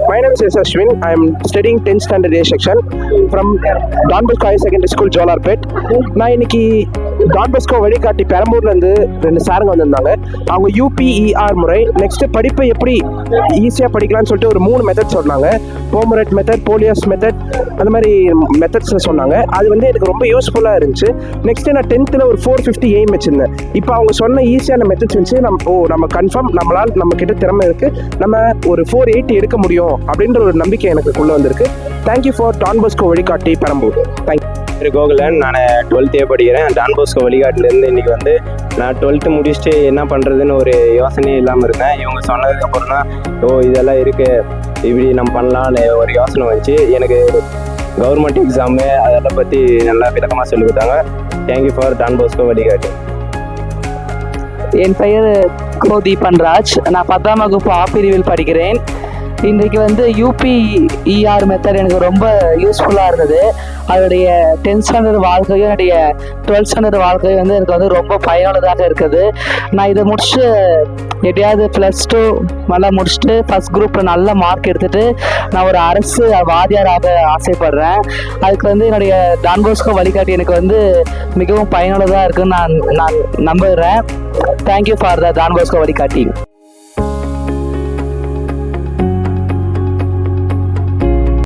My name is Ashwin. I am studying 10th standard A section from Don Bosco Higher Secondary School, Jolarpet. நான் இன்னைக்கு Don Bosco வழிகாட்டி பெரம்பூர்லேருந்து 2 சாருங்க வந்திருந்தாங்க. அவங்க யூபிஇஆர் முறை next படிப்பை எப்படி ஈஸியாக படிக்கலாம்னு சொல்லிட்டு ஒரு 3 மெத்தட் சொன்னாங்க. போமரட் மெத்தட், போலியஸ் மெத்தட், அந்த மாதிரி மெத்தட்ஸ் சொன்னாங்க. அது வந்து எனக்கு ரொம்ப யூஸ்ஃபுல்லாக இருந்துச்சு. நெக்ஸ்ட் நான் 10th ஒரு 450 எய்ம் வச்சிருந்தேன். இப்போ அவங்க சொன்ன ஈஸியான மெத்தட்ஸ் வச்சு நம்ம கன்ஃபார்ம் நம்ம கிட்ட திறமை இருக்கு, நம்ம ஒரு 480 எடுக்க முடியும் அப்படின்ற ஒரு நம்பிக்கை எனக்குள்ள வந்திருக்கு. தேங்க்யூ ஃபார் டான் பாஸ்கோ வழிகாட்டி பெரம்பூர். தேங்க்யூ. கோகுலன், நான் 12th படிக்கிறேன். டான் பாஸ்கோ வழிகாட்டிலேருந்து இன்றைக்கி வந்து நான் 12th முடிச்சுட்டு என்ன பண்ணுறதுன்னு ஒரு யோசனையே இல்லாமல் இருந்தேன். இவங்க சொன்னதுக்கப்புறம் தான் இதெல்லாம் இருக்குது, இப்படி நம்ம பண்ணலான்னு ஒரு யோசனை வந்துச்சு. எனக்கு கவர்மெண்ட் எக்ஸாமு அதெல்லாம் பற்றி நல்லா விளக்கமாக சொல்லி கொடுத்தாங்க. தேங்க்யூ ஃபார் டான் பாஸ்கோ வழிகாட்டி. என் பெயர் கோ தீபன்ராஜ். நான் 10ஆம் வகுப்பு ஆ பிரிவில் படிக்கிறேன். இன்றைக்கு வந்து யூபிஇஆர் மெத்தட் எனக்கு ரொம்ப யூஸ்ஃபுல்லாக இருந்தது. அதோடைய 10th ஸ்டாண்டர்ட் வாழ்க்கையும் என்னுடைய 12th ஸ்டாண்டர்ட் வாழ்க்கையும் வந்து எனக்கு வந்து ரொம்ப பயனுள்ளதாக இருக்குது. நான் இதை முடிச்சுட்டு எப்படியாவது +2 நல்லா முடிச்சுட்டு ஃபஸ்ட் குரூப்பில் நல்ல மார்க் எடுத்துகிட்டு நான் ஒரு அரசு வாத்தியாராக ஆசைப்படுறேன். அதுக்கு வந்து என்னுடைய டான் பாஸ்கோ வழிகாட்டி எனக்கு வந்து மிகவும் பயனுள்ளதாக இருக்குன்னு நான் நம்புகிறேன். Thank you for the Don Bosco வழிகாட்டி.